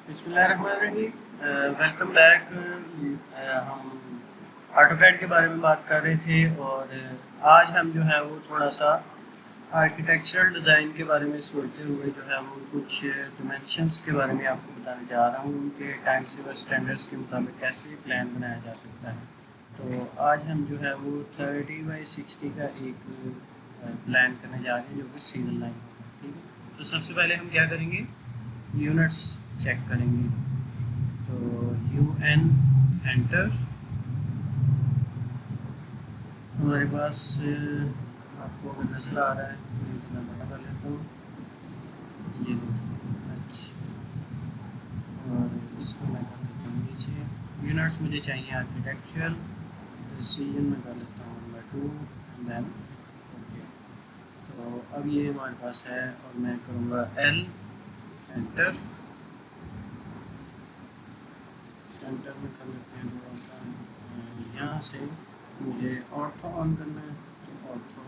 बिस्मिल्लाहिर्रहमानिर्रहीम। Welcome back. हम AutoCAD के बारे में बात कर रहे थे और आज हम जो है वो थोड़ा सा आर्किटेक्चरल डिज़ाइन के बारे में सोचते हुए जो है वो कुछ डिमेंशंस के बारे में आपको बताने जा रहा हूँ। उनके टाइम सीरीज स्टैंडर्ड्स के मुताबिक कैसे प्लान बनाया जा सकता है। तो आज हम जो है वो 30x60 का एक प्लान करने जा रहे हैं जो कि सिंगल लाइन होगा। ठीक है, तो सबसे पहले हम क्या करेंगे, यूनिट्स चेक करेंगे। तो यू एन एंटर, हमारे पास आपको अगर नज़र आ रहा है तो मैं बड़ा कर लेता हूँ। ये देखिए, अच्छा, और इसको मैं कर देता हूँ नीचे। यूनिट्स मुझे चाहिए आर्किटेक्चरल, प्रिसीजन में कर लेता हूँ नंबर 2 एंड देन ओके। तो अब ये हमारे पास है और मैं करूँगा एल एंटर। सेंटर में कर लेते हैं थोड़ा सा। यहाँ से मुझे ऑर्थो ऑन करना है तो ऑर्थो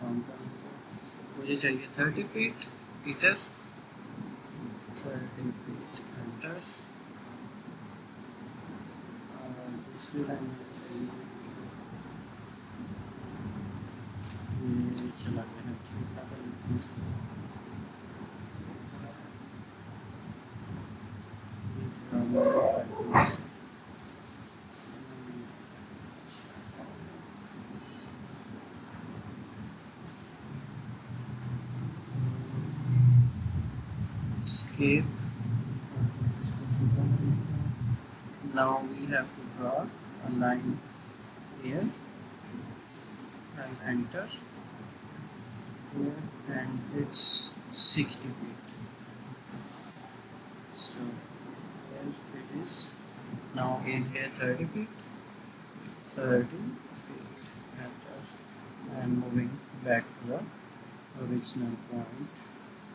ऑन कर लेते हैं। मुझे चाहिए 30 फीट मीटर, 30 फीट एंटर्स। और दूसरी लाइन मुझे चाहिए, ये चला गया है, छोटा कर लेते हैं इसको। ये थोड़ा मॉडिफाई कर escape, इसको छोटा कर लेते हैं। Now we have to draw a line here and enter here, and it's 60 feet. So here it is. Now in here 30 feet, 30 feet, and moving back to the original point.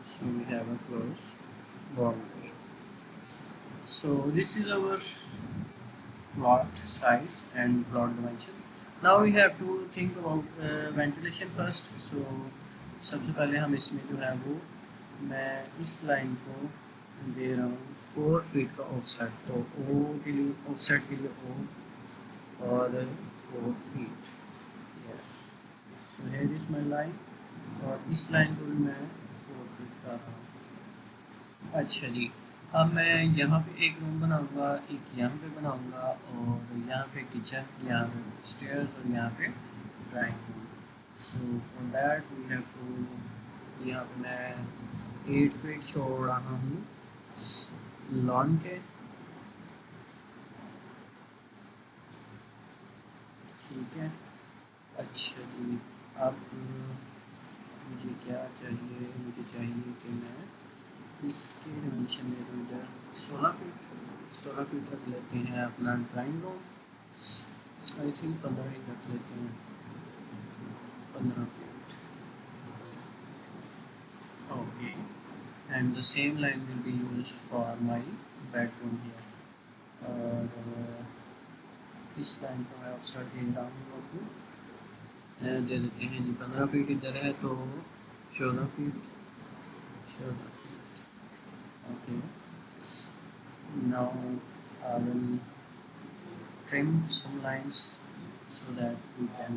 So we have a close boundary. So this is our plot size and plot dimension. Now we have to think about ventilation first. So सबसे पहले हम इसमें जो है वो, मैं इस line को दे रहा हूँ 4 फीट का ऑफसेट। तो ओ के लिए, ऑफसेट के लिए ओ और 4 feet. Yes, so here is my line, और इस लाइन को भी मैं 4 फीट कर रहा हूँ। अच्छा जी, अब मैं यहाँ पे एक रूम बनाऊँगा, एक यहाँ पे बनाऊँगा, और यहाँ पे किचन, यहाँ पे स्टेयर्स, और यहाँ पे drawing room. So for that we have to, यहाँ पे मैं 8 फीट छोड़ रहा हूँ लॉन के। ठीक है, अच्छा जी। अब मुझे क्या चाहिए, मुझे चाहिए कि मैं इसके डिमेंशन दे दूँ इधर 16 फीट। 16 फीट रख लेते हैं अपना ड्राइंग रूम। आई थिंक 15 ही रख लेते हैं, 15 feet. Okay, and the same line will be use for my bedroom here. और इस लाइन को मैं ऑफसेट दे रहा हूँ आपको, दे देते हैं जी 15 फीट इधर है तो 14 feet, 14 feet. Okay, now I will trim some lines so that we can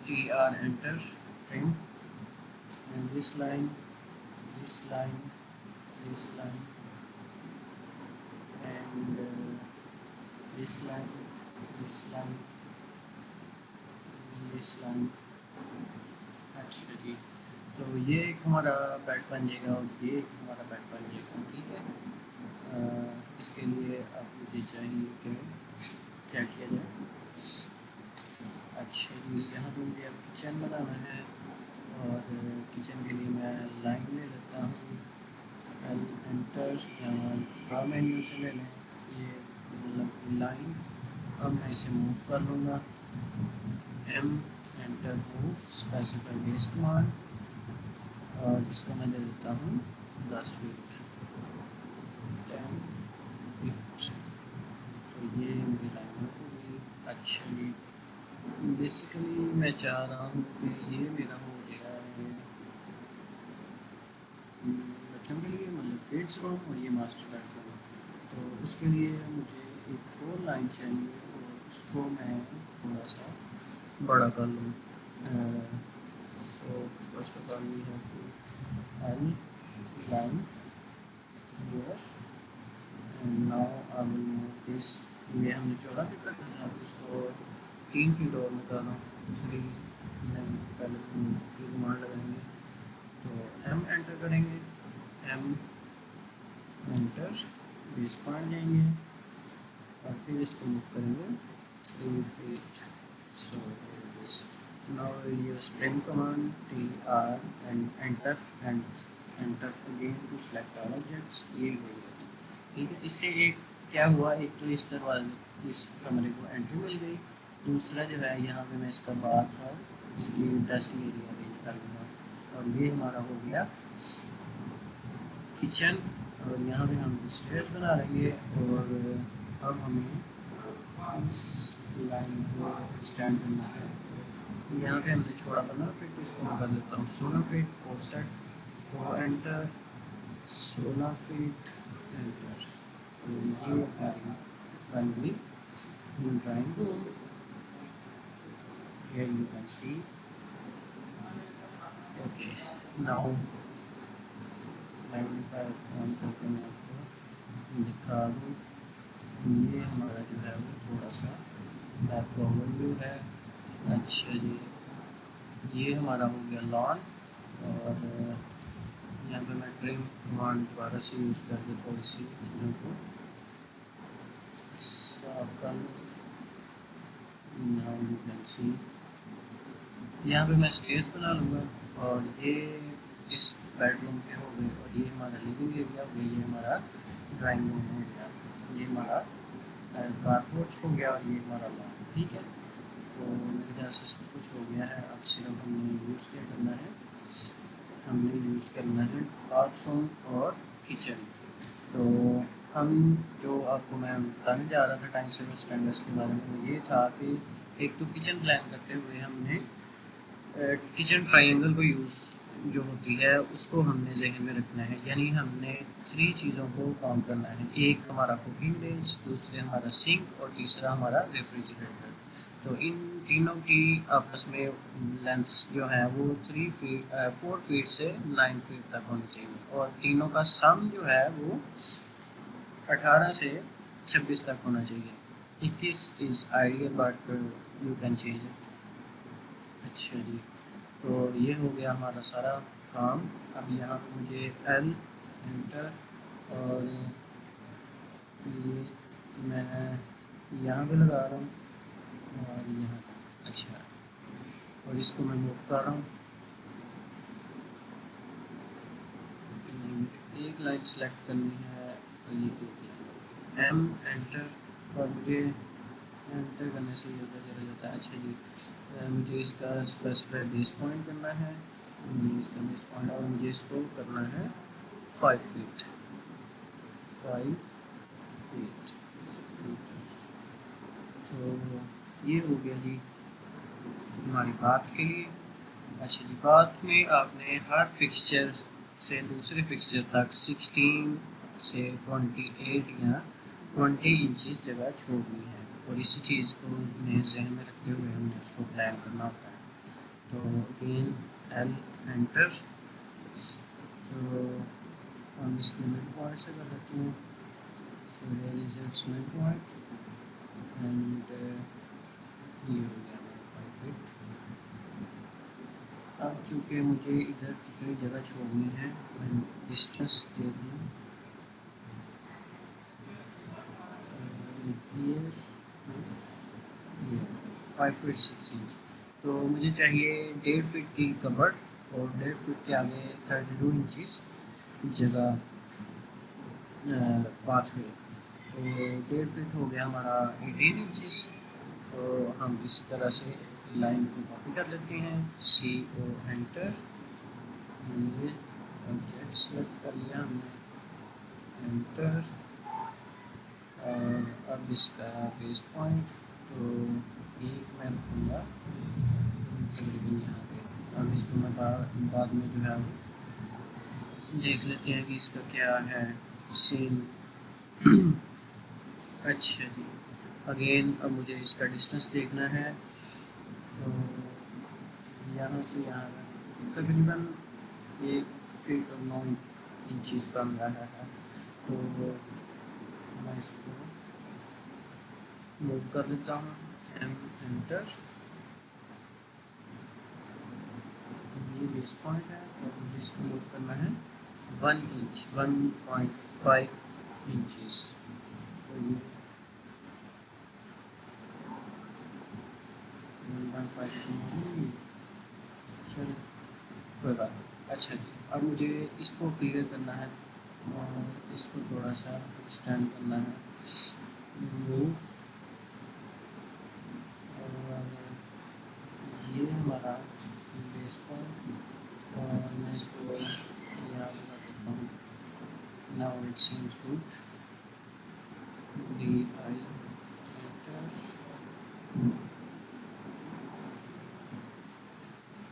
tr enter trim, and this line, this line, this line, and this line, this line, this line। अच्छा जी, तो ये एक हमारा bed बन जाएगा और ये एक हमारा बेड बन जाएगा। ठीक है, इसके लिए अब मुझे चाहिए कि क्या किया जाए। अच्छा जी, यहाँ पे मुझे अब किचन बनाना है, और किचन के लिए मैं लाइन ले लेता हूँ, एल एंटर, यहाँ ड्रा मेन्यू से ले लें ये मतलब लाइन। अब मैं इसे मूव कर लूँगा, M enter move, specify base command, और इसको मैं दे देता हूँ 10 फीट, 10 फीट। तो ये मेरी लाइन होगी। अच्छा जी, बेसिकली मैं चाह रहा हूँ कि ये मेरा हो गया है सिस्टम के लिए, मतलब किड्स रूम, और ये मास्टर बेडरूम। तो उसके लिए मुझे एक और लाइन चाहिए और उसको मैं थोड़ा सा बड़ा कर लूँ। So first of all we have to L line here and now I will move this। ये हमने 14 फीट तक था, उसको 3 फीट और निकाला, 3 पहले की कमांड लगाएंगे तो m एंटर करेंगे, m एंटर, बेस पॉइंट जाएंगे और फिर इसको मूव करेंगे 3 feet. So now we'll use trim command tr and enter and enter again to select all objects। ये हो गया, ठीक है। इससे एक क्या हुआ, एक तो इस दरवाजे इस कमरे को एंट्री मिल गई, दूसरा जो है यहाँ पे मैं इसका बाथ और इसकी ड्रेसिंग एरिया अरेंज कर लूँगा। और ये हमारा हो गया किचन, और यहाँ पे हम स्टेयर्स बना लेंगे। और अब हमें इस लाइन को स्टैंड करना है। यहाँ पे हमने छोड़ा 15 फीट, इसको मैं कर देता हूँ 16 फीट। ऑफसेट को एंटर, 16 फीट एंटर। तो ये हमारी बन गई drawing room. Here you can see, okay, now magnifier on करके मैं आपको दिखा दूँ। ये हमारा जो है वो थोड़ा सा बैक ओवरव्यू है। अच्छा जी, ये हमारा हो गया लॉन। और यहाँ पे मैं ट्रिम कमांड दोबारा से यूज़ करके थोड़ी सी चीज़ों को साफ कर लूँ। नाउ यू कैन सी, यहाँ पे मैं स्टेज बना लूँगा और ये इस बेडरूम के हो गए, और ये हमारा लिविंग एरिया हो गया, ये हमारा ड्राइंग रूम हो गया, ये हमारा कार पोर्च हो गया, और ये हमारा लॉन, ठीक है। तो मेरे ख्याल से सब कुछ हो गया है। अब सिर्फ हमने यूज़ क्या करना है, हमने यूज़ करना है बाथरूम और किचन। तो हम जो आपको मैं बताने जा रहा था टाइम सेवर स्टैंडर्ड्स के बारे में, वो ये था कि एक तो किचन प्लान करते हुए हमने किचन ट्रायंगल को यूज़ जो होती है उसको हमने जहन में रखना है। यानी हमने 3 चीज़ों को काम करना है, एक हमारा कुकिंग रेंज, दूसरे हमारा सिंक, और तीसरा हमारा रेफ्रिजरेटर। तो इन तीनों की आपस में लेंथ्स जो है वो 4 फीट से 9 फीट तक होनी चाहिए, और तीनों का सम जो है वो 18 से 26 तक होना चाहिए। 21 is ideal but you can change it. अच्छा जी, तो ये हो गया हमारा सारा काम। अब यहाँ पे मुझे एल एंटर, और ये मैं यहाँ पे लगा रहा हूँ और यहाँ तक। अच्छा, और इसको मैं मूव कर रहा हूँ। एक लाइन सेलेक्ट करनी है, तो ये एक लाइन एम एंटर, और मुझे एंटर करने से ये उधर चला जाता है। अच्छा जी, मुझे इसका स्पेसिफाई बेस पॉइंट करना है, ये इसका बेस पॉइंट, और मुझे इसको करना है 5 फीट, 5 फीट। तो ये हो गया जी हमारी बात के लिए। अच्छा जी, बात में आपने हर फिक्सचर से दूसरे फिक्सचर तक 16 से 28 या 20 इंचज़ जगह छोड़नी है, और इसी चीज़ को में जहन में रखते हुए हमने उसको प्लान करना होता है। तो अगेन एल एंटर, तो हम इसके मिड पॉइंट से कर लेते हैं। So here is it's mid point and ये हो गया हमारा 5 फीट। अब चूँकि मुझे इधर कितनी जगह छोड़नी है, मैं डिस्टेंस दे दूँ ये 5 फीट 6 इंच। तो मुझे चाहिए 1.5 फीट की कबर्ड, और 1.5 फीट के आगे 32 इंचज़ जगह पाथवे। तो 1.5 फीट हो गया हमारा 18 इंचज़। तो हम इसी तरह से लाइन को कॉपी कर लेते हैं, सी ओ एंटर, ये ऑब्जेक्ट सेलेक्ट कर लिया हमने, एंटर, और अब इसका बेस पॉइंट तो एक मैं रखूँगा तकरीबन यहाँ पे। अब इसको मैं बाद में जो है देख लेते हैं कि इसका क्या है सीन। अच्छा जी, अगेन अब मुझे इसका डिस्टेंस देखना है। तो यहाँ से यहाँ तकरीबन 1 फीट और 9 इंचज़ बन रहा है। तो मैं इसको मूव कर लेता हूँ, एंटर। ये बेस पॉइंट है और मुझे इसको मूव करना है 1 इंच, 1.5 इंचज़। तो ये 1.5 सॉरी, कोई बात नहीं। अच्छा जी, अब मुझे इसको क्लियर करना है और इसको थोड़ा सा एक्सटेंड करना है, मूव। और ये हमारा बेस पॉइंट, और मैं इसको यहाँ पर कर देता हूँ। Now it seems good, D I enter,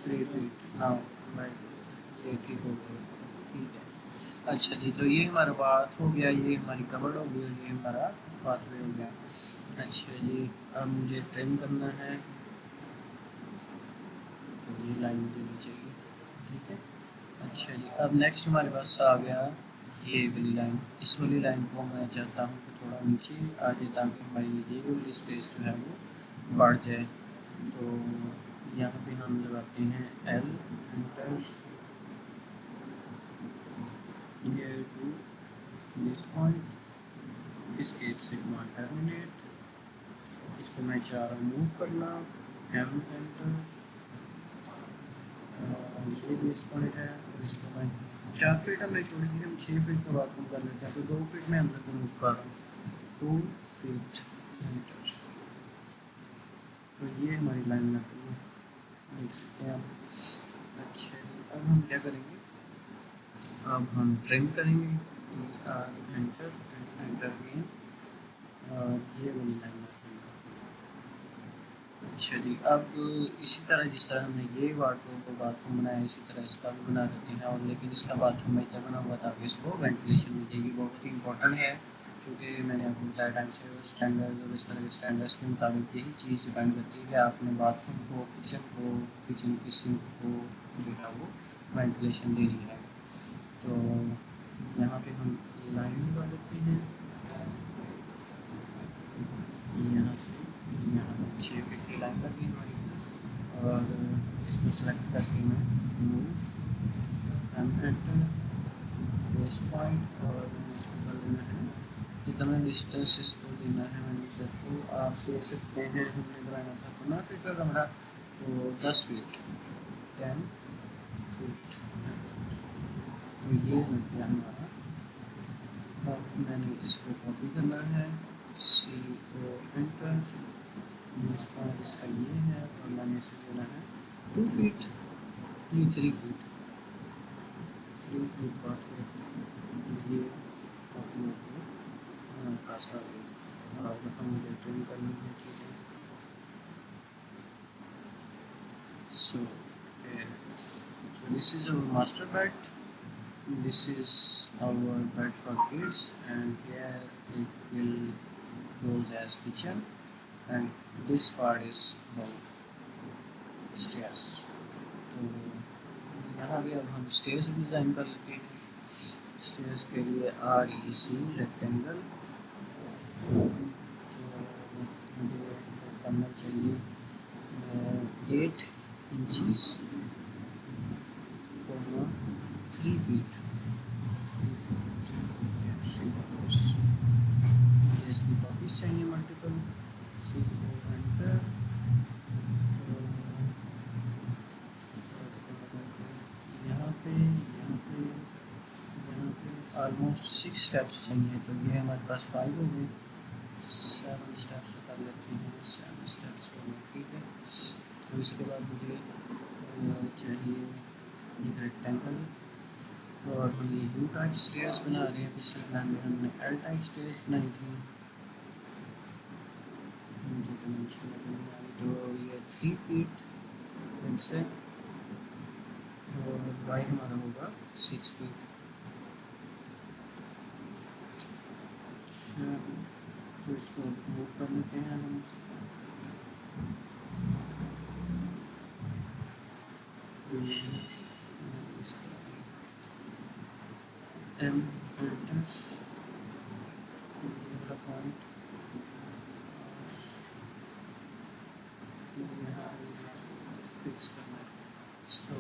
3 feet. Now ये ठीक हो गया, ठीक है। अच्छा जी, तो ये हमारा बात हो गया, ये हमारी कवर्ड हो गई, ये हमारा पाथवे हो गया। अच्छा जी, अब मुझे ट्रिम करना है, तो ये लाइन मुझे नहीं चाहिए, ठीक है। अच्छा जी, अब नेक्स्ट हमारे पास आ गया ये वाली लाइन। इस वाली लाइन को मैं चाहता हूँ कि थोड़ा नीचे आ जाए, ताकि हमारी ये वाली स्पेस जो है वो बढ़ जाए। तो यहाँ पे हम लगाते हैं L, enter, here to this point, इसके से कमांड टर्मिनेट। इसको मैं चाह रहा हूँ मूव करना, एम एंटर, ये बेस पॉइंट है और इसको मैं 4 फीट हमने छोड़ी थी, हम 6 फीट का बाथरूम कर लेते हैं। तो 2 फीट में अंदर को मूव कर रहा हूँ, 2 फीट एंटर। तो ये हमारी लाइन लग गई है, देख सकते हैं आप। अच्छा जी, अब हम क्या करेंगे, अब हम ट्रिम करेंगे, एंटर, एंटर अगेन, और ये वाली लाइन रखेंगे। अच्छा जी, अब इसी तरह जिस तरह हमने ये वार्डरोब को बाथरूम बनाया, इसी तरह इसका भी बना देते हैं। और लेकिन इसका बाथरूम में इतना बना हुआ ताकि इसको वेंटिलेशन मिल जाएगी, बहुत ही इंपॉर्टेंट है। क्योंकि मैंने आपको बताया टाइम से, स्टैंडर्ड्स और इस तरह के स्टैंडर्ड्स के मुताबिक यही चीज़ डिपेंड करती है कि आपने बाथरूम को, किचन की सिंक को जो है वो वेंटिलेशन देनी है। तो यहाँ पे हम लाइन लगा देते हैं, यहाँ से यहाँ तक 6 फीट की लाइन लगी हमारी। और इसको सेलेक्ट करके मैं मूव, एंटर, बेस पॉइंट, और मैंने इसको कर देना है, कितना डिस्टेंस इसको देना है मैंने देखो, आप देख सकते हैं हमने बनाया था 15 फीट का कमरा, तो 10 फीट, 10 फीट। तो ये हो गया हमारा। अब मैंने इसको कॉपी करना है, सी ओ एंटर, बेस पॉइंट इसका ये है, और मैंने इसे देना है 2 फीट, नहीं 3 फीट, 3 फीट पाथवे। तो ये कॉपी होगी हमारे पास आ गई। और हम मुझे ट्रिम करनी है चीज़ें। So here it is. So this is our master bed. This is our bed for kids, and here it will goes as kitchen, and this part is the stairs. तो यहाँ भी अब हम स्टेयर्स डिज़ाइन कर लेते हैं। Stairs के लिए REC रेक्टेंगल, तो मुझे करना चाहिए 8 इंचज़, 3 फीट। इसकी कॉपीज चाहिए मल्टीपल, सी ओ एंटर। यहाँ पे ऑलमोस्ट 6 स्टेप्स चाहिए, तो ये हमारे पास 5 हो गए। 7 स्टेप्स कर लेते हैं, 7 स्टेप्स हो गए, ठीक है। और इसके बाद मुझे चाहिए एक रेक्टेंगल, और हम ये यू टाइप स्टेयर्स बना रहे हैं। पिछले प्लान में हमने एल टाइप स्टेयर्स बनाई थी, मुझे डायमेंशन नहीं आ रही। तो ये 3 फीट इनसे, और वाई हमारा होगा 6 फीट। अच्छा, तो इसको मूव कर लेते हैं हम। ये इस एम एंटर्स पॉइंट यहाँ फिक्स करना है। सो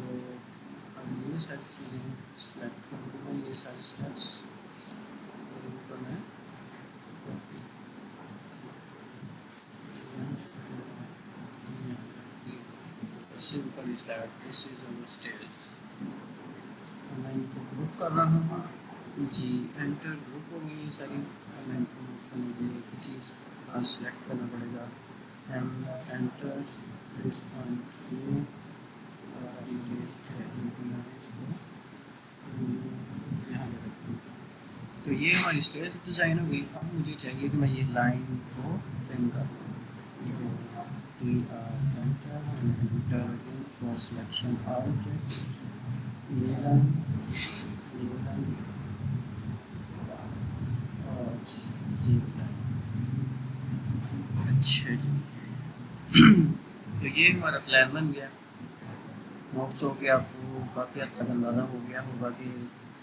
अब ये सारी चीज़ें सेलेक्ट कर लूँगा, ये सारे स्टेप्स और इनको मैं copy simple is that, this is our stage. मैं इनको ग्रुप कर रहा हूँ जी, एंटर ग्रुप हो गई ये सारी। मैं इनको मूव करने के लिए एक ही चीज़ सेलेक्ट करना पड़ेगा, हम एंटर दिस पॉइंट ये, और मुझे इसको यहाँ पे रखूँ। तो ये हमारी स्टेज डिज़ाइन हो गई। अब मुझे चाहिए कि मैं ये लाइन को ट्रिम कर लूँ। फॉर सिलेक्शन ऑब्जेक्ट, ये लाइन, ये लाइन और ये लाइन। अच्छा जी। तो ये हमारा प्लान बन गया। नोट्स हो गया, आपको काफ़ी हद तक अंदाज़ा हो गया होगा कि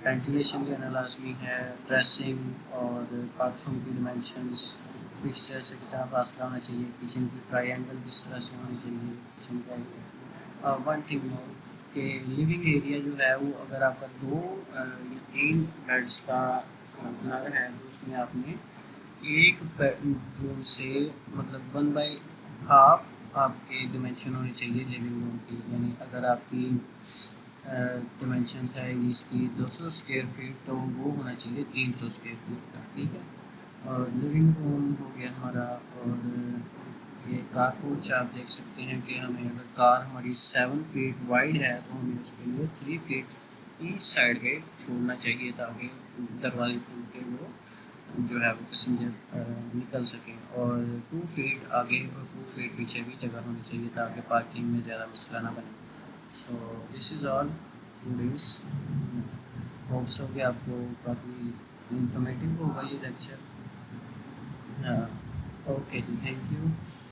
वेंटिलेशन लेना लाजमी है, ड्रेसिंग और बाथरूम की डिमेंशंस, फिक्सचर से कितना फासला होना चाहिए, किचन की ट्रायंगल किस तरह से होनी चाहिए, किचन का वन थिंग मोर कि लिविंग एरिया जो है वो अगर आपका 2 या 3 बेड्स का घर है तो उसमें आपने एक बेडरूम से मतलब 1/2 आपके डिमेंशन होनी चाहिए लिविंग रूम की। यानी अगर आपकी डिमेंशन है इसकी 200 स्क्वायर फीट तो वो होना चाहिए 300 स्क्वायर फीट का, ठीक है। और लिविंग रूम हो गया हमारा। और ये कार पोर्च आप देख सकते हैं कि हमें अगर कार हमारी 7 फीट वाइड है तो हमें उसके लिए 3 फीट ईच साइड पे छोड़ना चाहिए ताकि दरवाजे खोल के वो जो है वो पैसेंजर निकल सके। और 2 फीट आगे और 2 फीट पीछे भी जगह होनी चाहिए ताकि पार्किंग में ज़्यादा मसला ना बने। So this is all today's. Hope so कि आपको काफ़ी इंफॉर्मेटिव होगा ये लेक्चर। ओके जी, थैंक यू।